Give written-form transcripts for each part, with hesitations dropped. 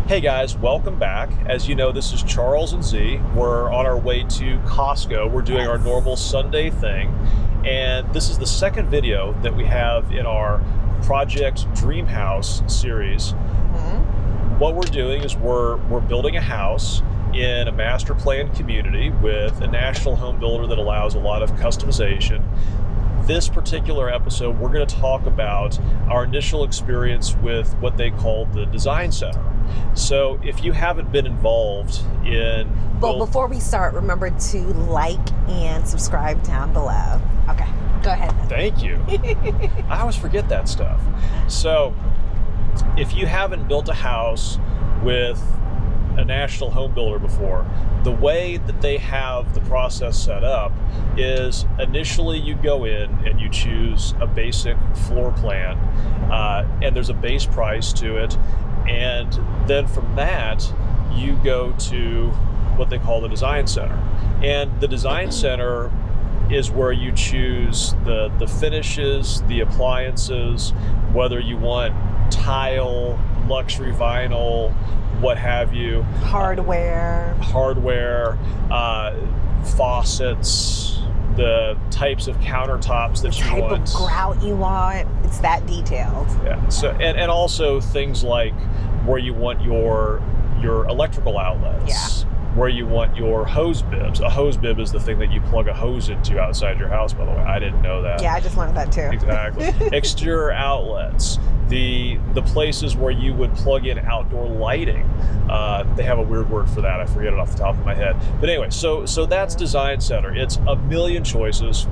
Hey guys, welcome back. As you know, this is Charles and Z. We're on our way to Costco. We're doing our normal Sunday thing. And this is the second video that we have in our Project Dream House series. What we're doing is we're building a house in a master plan community with a national home builder that allows a lot of customization. This particular episode, we're going to talk about our initial experience with what they call the Design Center. So if you haven't been involved in... But before we start, remember to like and subscribe down below. Okay, go ahead. Thank you. I always forget that stuff. So if you haven't built a house with a national home builder before, the way that they have the process set up is initially you go in and you choose a basic floor plan, and there's a base price to it, and then from that you go to what they call the Design Center. And the Design Center is where you choose the finishes, the appliances, whether you want tile, luxury vinyl, what have you. Hardware, faucets, the types of countertops that you want. The type of grout you want. It's that detailed. Yeah. So and also things like where you want your electrical outlets. Yeah. Where you want your hose bibs. A hose bib is the thing that you plug a hose into outside your house, by the way. I didn't know that. Yeah, I just learned that too. Exactly. Exterior outlets. The places where you would plug in outdoor lighting. They have a weird word for that. I forget it off the top of my head. But anyway, so that's Design Center. It's a million choices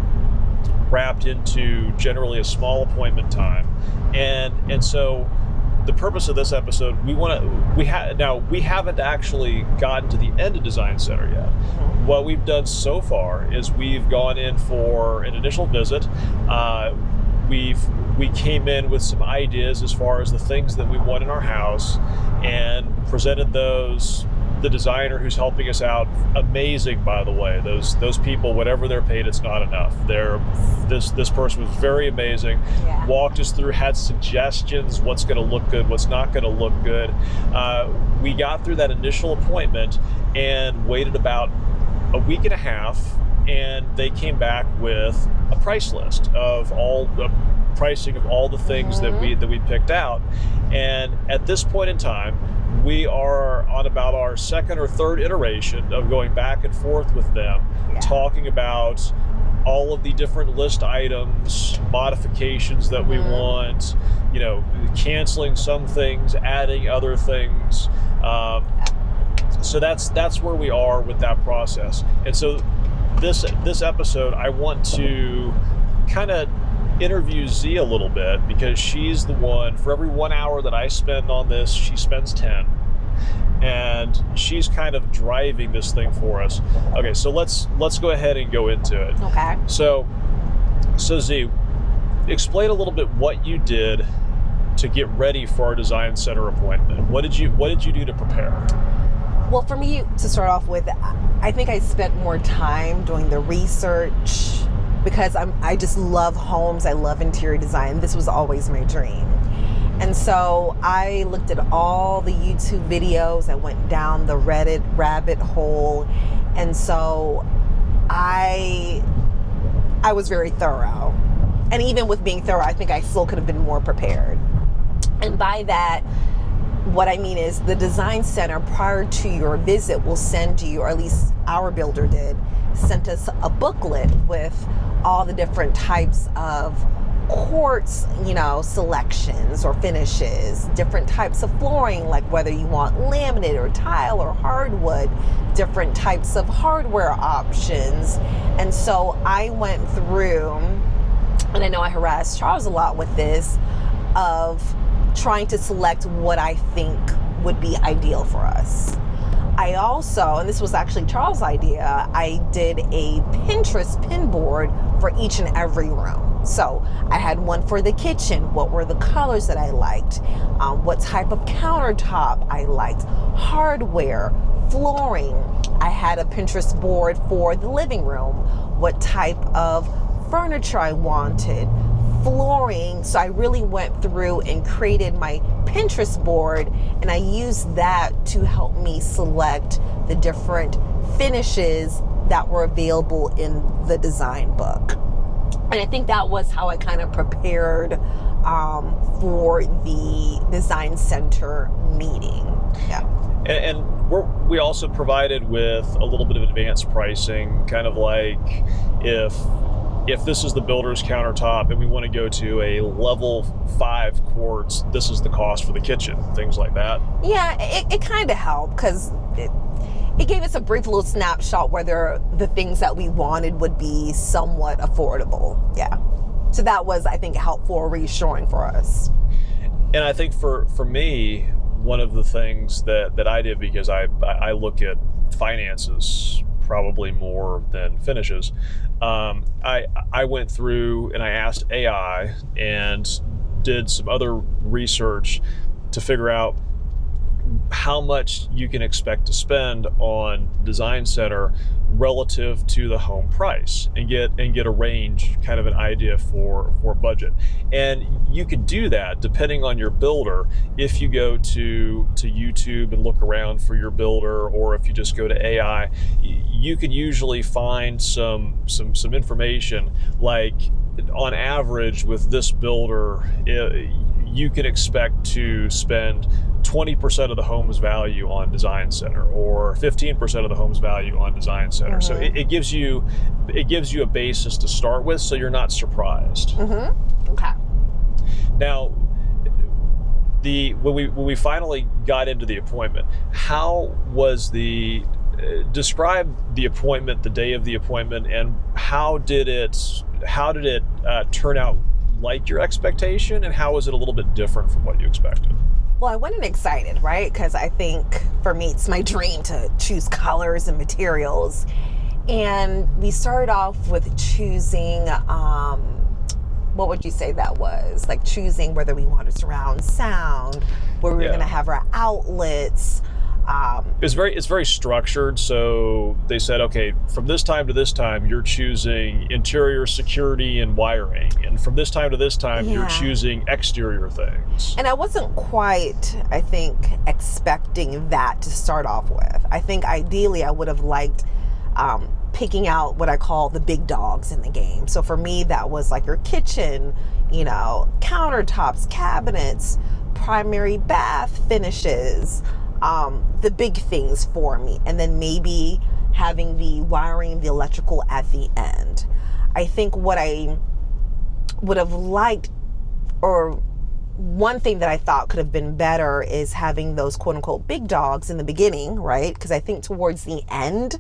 wrapped into generally a small appointment time. And so the purpose of this episode, we haven't actually gotten to the end of Design Center yet. What we've done so far is we've gone in for an initial visit. We came in with some ideas as far as the things that we want in our house and presented those. The designer who's helping us out, amazing, by the way. Those people, whatever they're paid, it's not enough. This person was very amazing. Yeah. Walked us through, had suggestions, what's going to look good, what's not going to look good. We got through that initial appointment and waited about a week and a half, and they came back with a price list of all the pricing of all the things that we picked out. And at this point in time, we are on about our second or third iteration of going back and forth with them, talking about all of the different list items, modifications that we want, canceling some things, adding other things. So that's where we are with that process. And so this episode, I want to kind of interview Z a little bit, because she's the one, for every 1 hour that I spend on this, she spends 10. And she's kind of driving this thing for us. Okay, so let's go ahead and go into it. Okay. So Z, explain a little bit what you did to get ready for our Design Center appointment. What did you do to prepare? Well, for me, to start off with, I think I spent more time doing the research, because I just love homes. I love interior design. This was always my dream. And so I looked at all the YouTube videos. I went down the Reddit rabbit hole. And so I was very thorough. And even with being thorough, I think I still could have been more prepared. And by that, what I mean is the Design Center, prior to your visit, will send you, or at least our builder did, sent us a booklet with all the different types of quartz, selections or finishes, different types of flooring, like whether you want laminate or tile or hardwood, different types of hardware options. And so I went through, and I know I harassed Charles a lot with this, of trying to select what I think would be ideal for us. I also, and this was actually Charles' idea, I did a Pinterest pin board for each and every room. So I had one for the kitchen. What were the colors that I liked? What type of countertop I liked? Hardware, flooring. I had a Pinterest board for the living room. What type of furniture I wanted, flooring. So I really went through and created my Pinterest board, and I used that to help me select the different finishes that were available in the design book. And I think that was how I kind of prepared for the design center meeting. Yeah. And we also provided with a little bit of advanced pricing, kind of like if this is the builder's countertop and we want to go to a level 5 quartz, this is the cost for the kitchen, things like that. Yeah, it kind of helped because it gave us a brief little snapshot whether the things that we wanted would be somewhat affordable. Yeah. So that was, I think, helpful or reassuring for us. And I think for me, one of the things that I did, because I look at finances probably more than finishes, I went through and I asked AI and did some other research to figure out how much you can expect to spend on design center relative to the home price, and get a range, kind of an idea for budget. And you could do that depending on your builder. If you go to YouTube and look around for your builder, or if you just go to AI, you could usually find some information like, on average with this builder, you can expect to spend 20% of the home's value on design center, or 15% of the home's value on design center. So it gives you a basis to start with, so you're not surprised. Okay. Now, when we finally got into the appointment, how was describe the appointment, the day of the appointment, and how did it turn out like your expectation, and how was it a little bit different from what you expected? Well, I went in excited, right? Because I think for me, it's my dream to choose colors and materials. And we started off with choosing, what would you say that was? Like choosing whether we wanted surround sound, where we were going to have our outlets. It's very structured. So they said, okay, from this time to this time, you're choosing interior security and wiring, and from this time to this time, you're choosing exterior things. And I wasn't quite, I think, expecting that to start off with. I think ideally I would have liked picking out what I call the big dogs in the game. So for me, that was like your kitchen, countertops, cabinets, primary bath finishes, the big things for me, and then maybe having the wiring, the electrical at the end. I think what I would have liked, or one thing that I thought could have been better, is having those quote unquote big dogs in the beginning, right? Because I think towards the end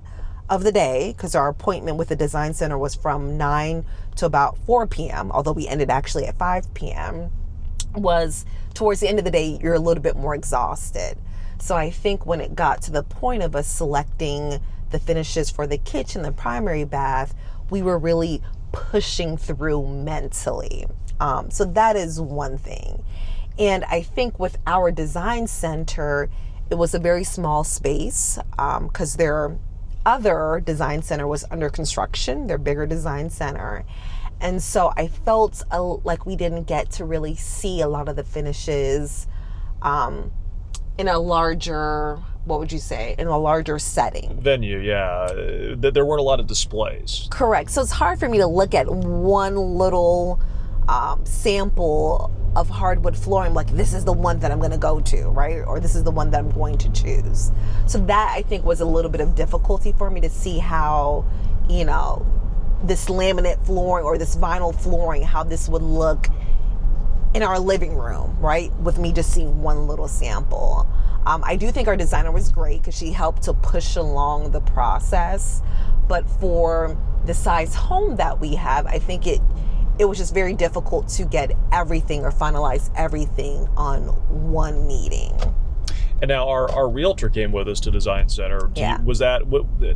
of the day, because our appointment with the design center was from 9 to about 4 p.m., although we ended actually at 5 p.m., was towards the end of the day, you're a little bit more exhausted. So I think when it got to the point of us selecting the finishes for the kitchen, the primary bath, we were really pushing through mentally. So that is one thing. And I think with our design center, it was a very small space because their other design center was under construction, their bigger design center. And so I felt like we didn't get to really see a lot of the finishes in a larger, what would you say, in a larger setting. Venue, yeah. There weren't a lot of displays. Correct. So it's hard for me to look at one little sample of hardwood flooring, like this is the one that I'm going to go to, right? Or this is the one that I'm going to choose. So that, I think, was a little bit of difficulty for me to see how, this laminate flooring or this vinyl flooring, how this would look in our living room, right? With me just seeing one little sample. I do think our designer was great because she helped to push along the process. But for the size home that we have, I think it was just very difficult to get everything or finalize everything on one meeting. And now our realtor came with us to Design Center.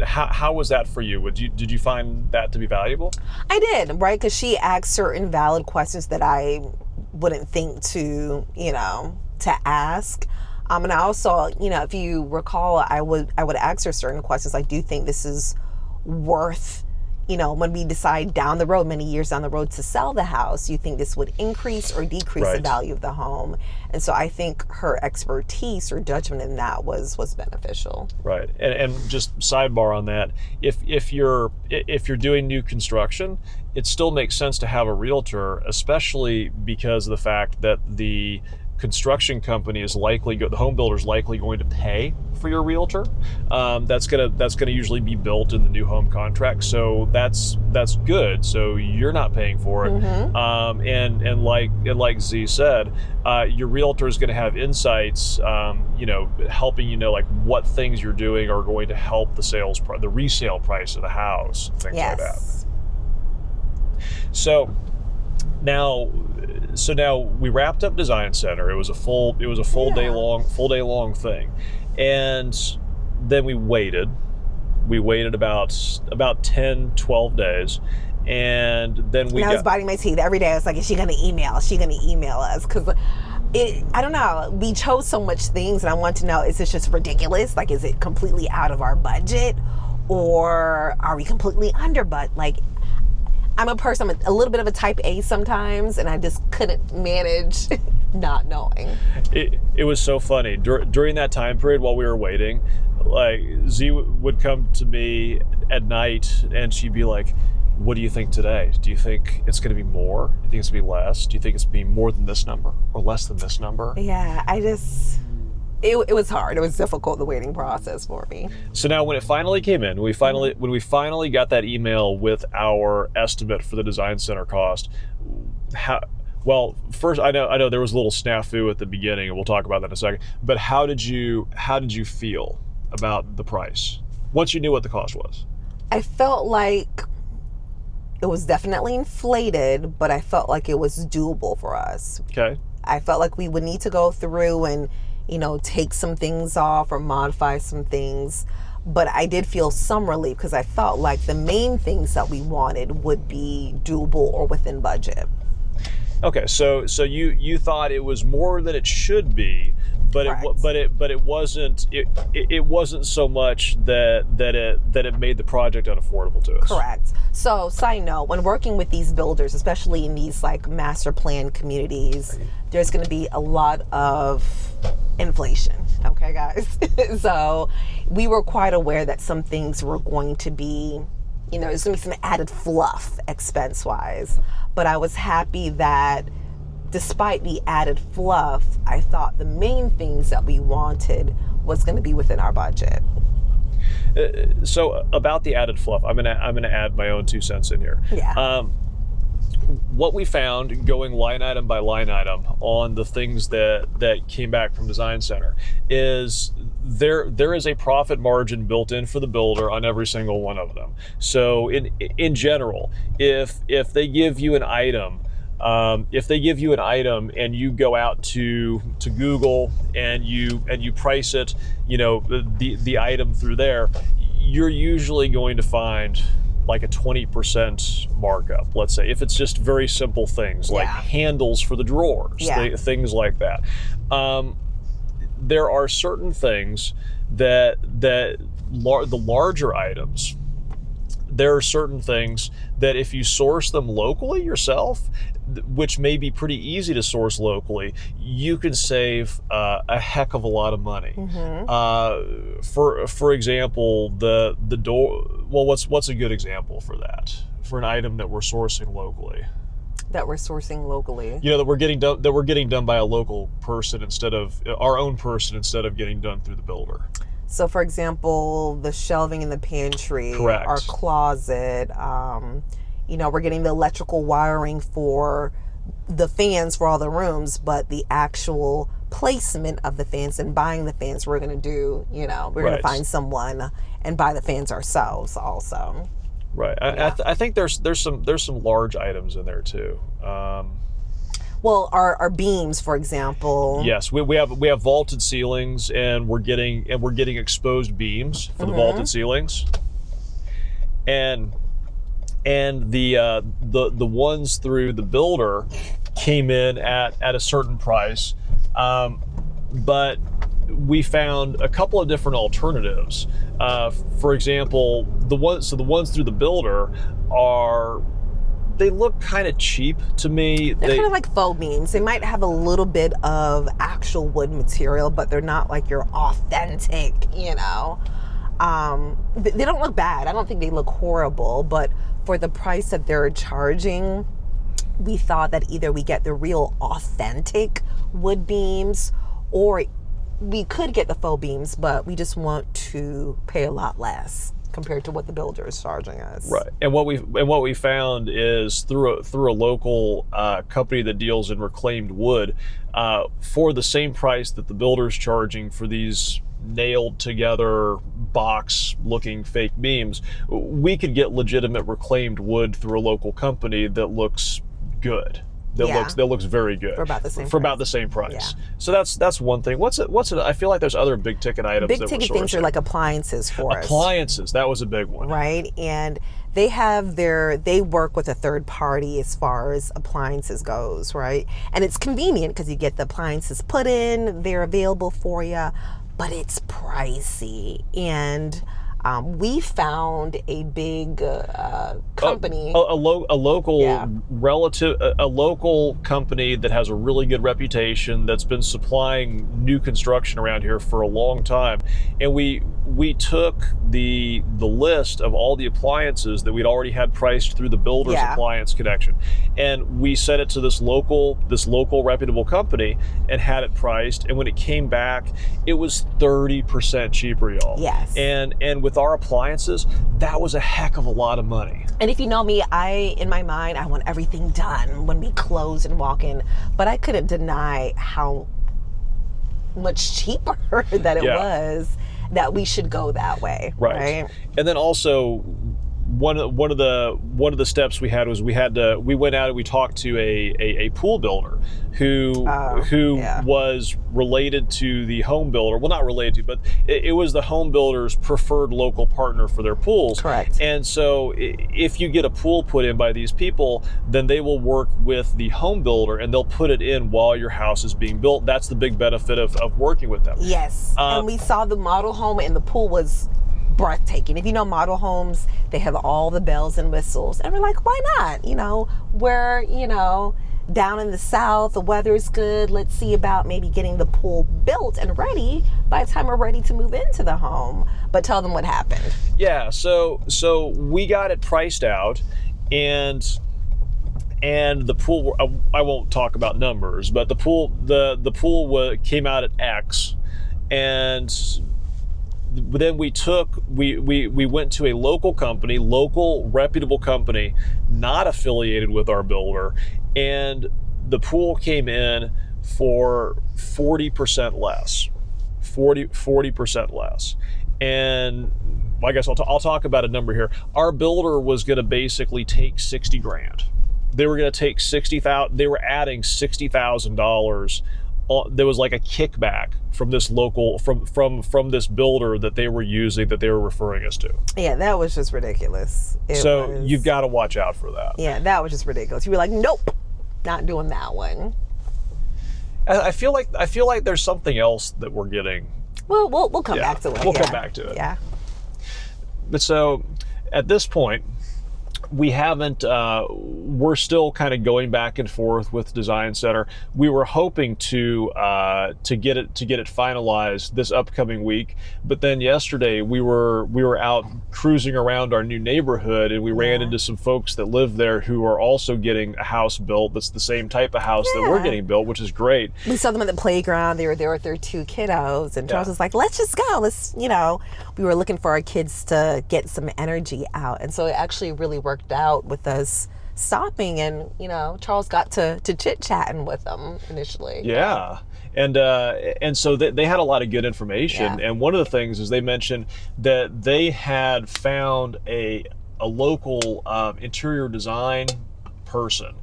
How was that for you? Did you find that to be valuable? I did, right? Because she asked certain valid questions that I wouldn't think to ask. And I also, if you recall, I would ask her certain questions like, do you think this is worth, when we decide down the road, many years down the road, to sell the house, you think this would increase or decrease the Right. value of the home. And so I think her expertise or judgment in that was beneficial. Right, and just sidebar on that, if you're doing new construction, it still makes sense to have a realtor, especially because of the fact that the construction company is the home builder is likely going to pay for your realtor. That's gonna usually be built in the new home contract, so that's good. So you're not paying for it, and like Z said, your realtor is going to have insights, helping like what things you're doing are going to help the resale price of the house, things like that. So now we wrapped up Design Center. It was a full day long thing, and then we waited about 10, 12 days, and then I was biting my teeth every day. I was like, is she gonna email? Is she gonna email us? Because I don't know, we chose so much things, and I want to know, is this just ridiculous? Like, is it completely out of our budget, or are we completely under budget? Like, I'm a person, I'm a little bit of a type A sometimes, and I just couldn't manage not knowing. It was so funny. During that time period while we were waiting, like, Z would come to me at night and she'd be like, what do you think today? Do you think it's going to be more? Do you think it's going to be less? Do you think it's going to be more than this number or less than this number? Yeah, it was hard. It was difficult, the waiting process for me. So now when it finally came in, when we finally got that email with our estimate for the Design Center cost, first I know there was a little snafu at the beginning, and we'll talk about that in a second, but how did you feel about the price once you knew what the cost was? I felt like it was definitely inflated, but I felt like it was doable for us. Okay. I felt like we would need to go through and take some things off or modify some things. But I did feel some relief because I felt like the main things that we wanted would be doable or within budget. Okay, so you thought it was more than it should be, but it wasn't so much that it made the project unaffordable to us. Correct. So, side note, when working with these builders, especially in these like master plan communities, there's going to be a lot of inflation. Okay, guys. So we were quite aware that some things were going to be, there's going to be some added fluff expense-wise. But I was happy that despite the added fluff, I thought the main things that we wanted was going to be within our budget. So about the added fluff, I'm gonna add my own 2 cents in here. Yeah. What we found going line item by line item on the things that came back from Design Center is there is a profit margin built in for the builder on every single one of them. So in general, if they give you an item, and you go out to Google and you price it, the item through there, you're usually going to find like a 20% markup, let's say, if it's just very simple things like handles for the drawers, things like that. There are certain things that the larger items, there are certain things that if you source them locally yourself, which may be pretty easy to source locally, you can save a heck of a lot of money. Mm-hmm. For example, the door. Well, what's a good example for that? For an item that we're sourcing locally. That we're getting done by a local person instead of our own person, instead of getting done through the builder. So, for example, the shelving in the pantry, correct, our closet. We're getting the electrical wiring for the fans for all the rooms, but the actual placement of the fans and buying the fans, we're going to do, we're going to find someone and buy the fans ourselves also. Right. I think there's some large items in there too. Well, our beams, for example. Yes, we have vaulted ceilings, and we're getting exposed beams for the vaulted ceilings, and the ones through the builder came in at a certain price, but we found a couple of different alternatives. For example, the ones through the builder they look kind of cheap to me. They're kind of like faux beams. They might have a little bit of actual wood material, but they're not like your authentic, you know. They don't look bad. I don't think they look horrible, but for the price that they're charging, we thought that either we get the real authentic wood beams, or we could get the faux beams, but we just want to pay a lot less compared to what the builder is charging us. Right. And what we found is through a local company that deals in reclaimed wood, for the same price that the builder's charging for these nailed together box looking fake beams, we could get legitimate reclaimed wood through a local company that looks good. That looks very good for about the same price. Yeah. So that's one thing. What's it? I feel like there's other big ticket items. Big ticket things are like appliances for us. Appliances, that was a big one, right? And they work with a third party as far as appliances goes, right? And it's convenient because you get the appliances put in, they're available for you, but it's pricey. And we found a big company, a local company that has a really good reputation, that's been supplying new construction around here for a long time, and we took the list of all the appliances that we'd already had priced through the builder's appliance connection, and we sent it to this local reputable company and had it priced, and when it came back, it was 30% cheaper, y'all. Yes. And with our appliances, that was a heck of a lot of money. And if you know me, in my mind, I want everything done when we close and walk in, but I couldn't deny how much cheaper that it was, that we should go that way. Right. And then also, one of the steps we had was we went out and we talked to a pool builder who was related to the home builder. Well, not related to, but it was the home builder's preferred local partner for their pools. Correct. And so if you get a pool put in by these people, then they will work with the home builder and they'll put it in while your house is being built. That's the big benefit of working with them. Yes. And we saw the model home and the pool was breathtaking. If you know model homes, they have all the bells and whistles, and we're like, why not? We're down in the south, the weather's good, let's see about maybe getting the pool built and ready by the time we're ready to move into the home. But tell them what happened. So we got it priced out, and the pool, I won't talk about numbers, but the pool came out at X, and then we went to a local reputable company, not affiliated with our builder, and the pool came in for 40% less. 40% less. And I guess I'll talk about a number here. Our builder was going to basically take $60,000. They were going to take $60,000. They were adding $60,000. There was like a kickback from this local, from this builder that they were using, that they were referring us to. Yeah, that was just ridiculous. You've got to watch out for that. Yeah, that was just ridiculous. You were like, nope, not doing that one. I feel like there's something else that we're getting. Well, we'll come back to it. We'll come back to it. Yeah. But so at this point, we haven't, we're still kind of going back and forth with Design Center. We were hoping to get it finalized this upcoming week, but then yesterday we were out cruising around our new neighborhood, and we ran into some folks that live there who are also getting a house built that's the same type of house that we're getting built, which is great. We saw them at the playground. They were there with their two kiddos, and Charles was like, let's just go. We were looking for our kids to get some energy out, and so it actually really worked out with us stopping, and Charles got to chit-chatting with them initially. And so they had a lot of good information, and one of the things is they mentioned that they had found a local interior design person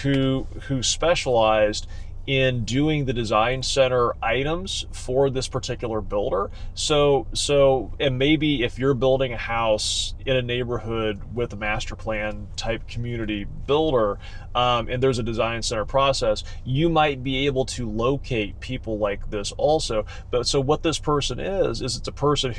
who specialized in doing the design center items for this particular builder. And maybe if you're building a house in a neighborhood with a master plan type community builder, and there's a design center process, you might be able to locate people like this also. But so what this person is it's a person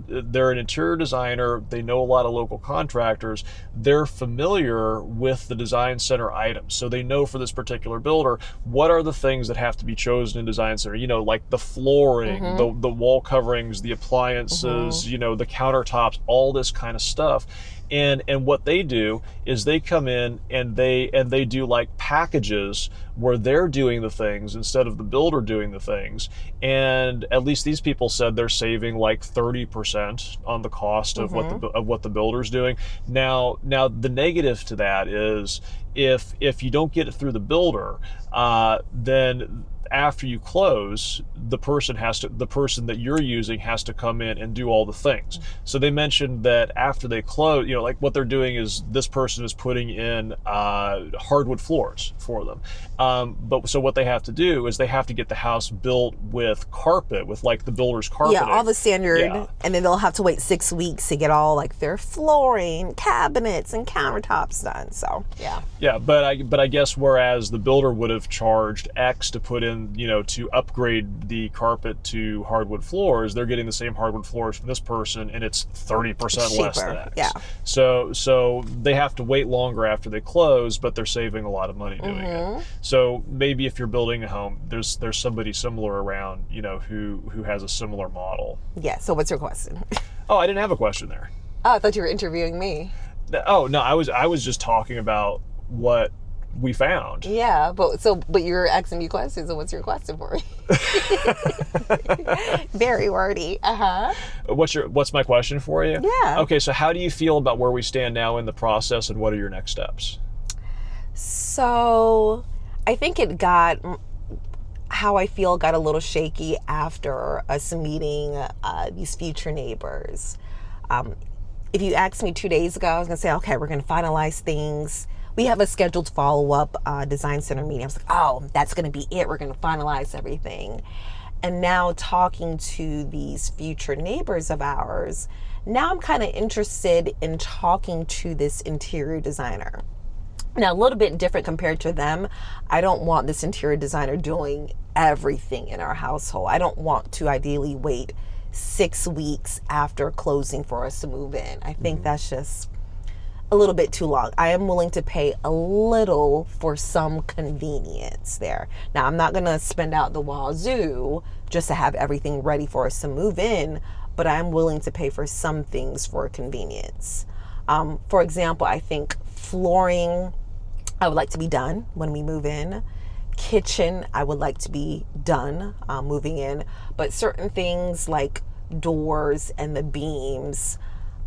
they're an interior designer, they know a lot of local contractors, they're familiar with the design center items. So they know for this particular builder, what are the things that have to be chosen in design center? Like the flooring, the wall coverings, the appliances, the countertops, all this kind of stuff. And what they do is they come in and they do like packages where they're doing the things instead of the builder doing the things. And at least these people said they're saving like 30% on the cost of what the builder's doing. Now the negative to that is if you don't get it through the builder, then after you close, the person that you're using has to come in and do all the things. So they mentioned that after they close, like what they're doing is this person is putting in hardwood floors for them. But so what they have to do is they have to get the house built with carpet, with like the builder's carpeting. Yeah, all the standard. Yeah. And then they'll have to wait 6 weeks to get all like their flooring, cabinets, and countertops done. So yeah. Yeah, but I guess whereas the builder would have charged X to put in, to upgrade the carpet to hardwood floors, they're getting the same hardwood floors from this person, and it's 30% less than X. Yeah. So they have to wait longer after they close, but they're saving a lot of money doing it. So maybe if you're building a home, there's somebody similar around, who has a similar model. Yeah. So what's your question? Oh, I didn't have a question there. Oh, I thought you were interviewing me. Oh no, I was just talking about what we found. Yeah, but you're asking me questions, so what's your question for me? Very wordy. What's my question for you? Yeah. Okay, so how do you feel about where we stand now in the process, and what are your next steps? So I think how I feel got a little shaky after us meeting these future neighbors. If you asked me 2 days ago, I was going to say, okay, we're going to finalize things. We have a scheduled follow-up design center meeting. I was like, oh, that's going to be it. We're going to finalize everything. And now talking to these future neighbors of ours, now I'm kind of interested in talking to this interior designer. Now, a little bit different compared to them. I don't want this interior designer doing everything in our household. I don't want to ideally wait 6 weeks after closing for us to move in. I think that's just a little bit too long. I am willing to pay a little for some convenience there. Now, I'm not going to spend out the wazoo just to have everything ready for us to move in, but I'm willing to pay for some things for convenience. For example, I think flooring, I would like to be done when we move in. Kitchen, I would like to be done moving in. But certain things like doors and the beams,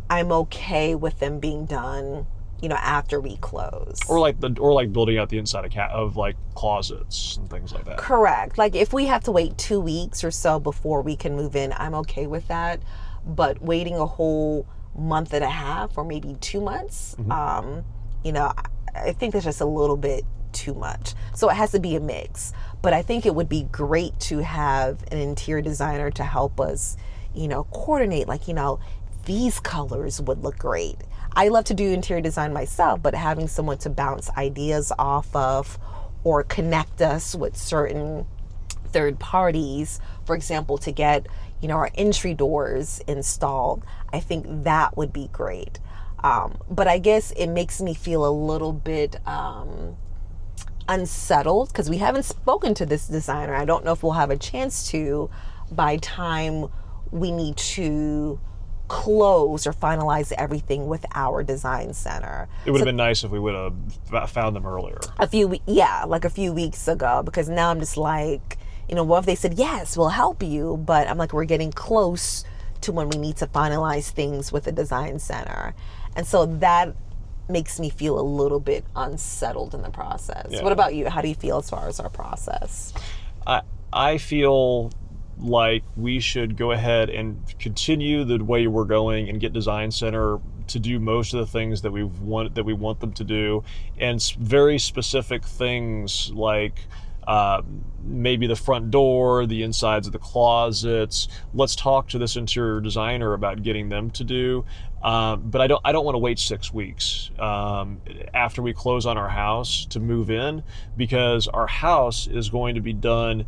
I'm okay with them being done, after we close. Or like building out the inside of like closets and things like that. Correct. Like if we have to wait 2 weeks or so before we can move in, I'm okay with that. But waiting a whole month and a half or maybe 2 months, I think that's just a little bit too much. So it has to be a mix. But I think it would be great to have an interior designer to help us, coordinate, like, these colors would look great. I love to do interior design myself, but having someone to bounce ideas off of or connect us with certain third parties, for example, to get, our entry doors installed, I think that would be great. But I guess it makes me feel a little bit unsettled because we haven't spoken to this designer. I don't know if we'll have a chance to by time we need to close or finalize everything with our design center. It would have been nice if we would have found them earlier. A few weeks ago, because now I'm just like, what if they said, yes, we'll help you, but I'm like, we're getting close to when we need to finalize things with the design center. And so that makes me feel a little bit unsettled in the process. Yeah. What about you? How do you feel as far as our process? I feel like we should go ahead and continue the way we're going and get Design Center to do most of the things that we want them to do, and very specific things like maybe the front door, the insides of the closets. Let's talk to this interior designer about getting them to do. But I don't want to wait 6 weeks after we close on our house to move in, because our house is going to be done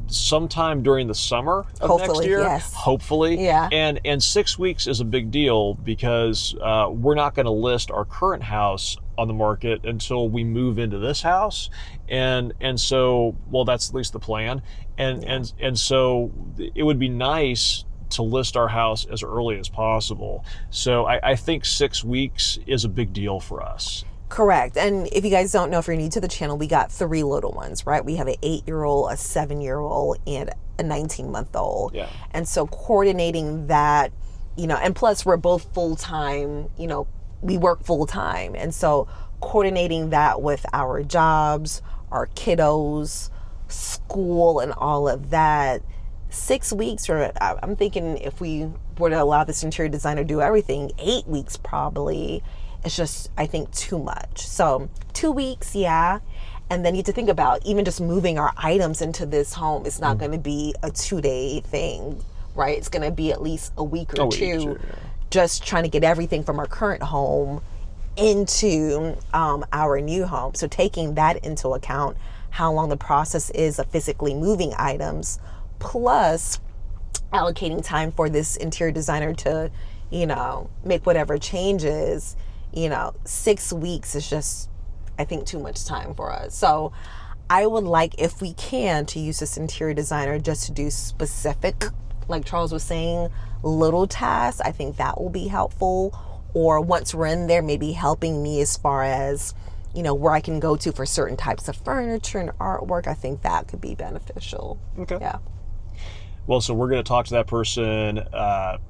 sometime during the summer of Hopefully, next year. yes. Hopefully. Yeah. And 6 weeks is a big deal, because we're not going to list our current house on the market until we move into this house. And so, well, that's at least the plan. And so it would be nice to list our house as early as possible. So I think 6 weeks is a big deal for us. Correct. And if you guys don't know, if you're new to the channel, we got 3 little ones, right? We have an 8-year-old, a 7-year-old, and a 19-month-old. Yeah. And so coordinating that, and plus we're both full-time, we work full-time. And so coordinating that with our jobs, our kiddos, school, and all of that, 6 weeks, or I'm thinking if we were to allow this interior designer to do everything, 8 weeks probably. It's just, I think, too much. So 2 weeks, yeah. And then you have to think about even just moving our items into this home. It's not going to be a 2-day thing, right? It's going to be at least a week or two, just trying to get everything from our current home into our new home. So taking that into account, how long the process is of physically moving items, plus allocating time for this interior designer to, make whatever changes. 6 weeks is just, I think, too much time for us. So I would like, if we can, to use this interior designer just to do specific, like Charles was saying, little tasks. I think that will be helpful. Or once we're in there, maybe helping me as far as, where I can go to for certain types of furniture and artwork. I think that could be beneficial. Okay. Yeah. Well, so we're going to talk to that person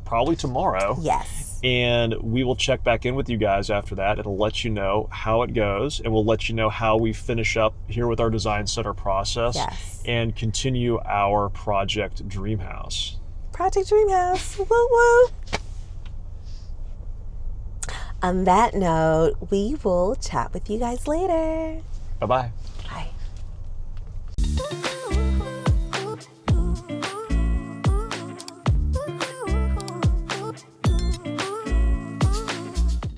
probably tomorrow. Yes. And we will check back in with you guys after that. It'll let you know how it goes, and we'll let you know how we finish up here with our design center process. Yes. And continue our Project Dream House. Project Dream House. Woo woo. On that note, we will chat with you guys later. Bye-bye. Bye.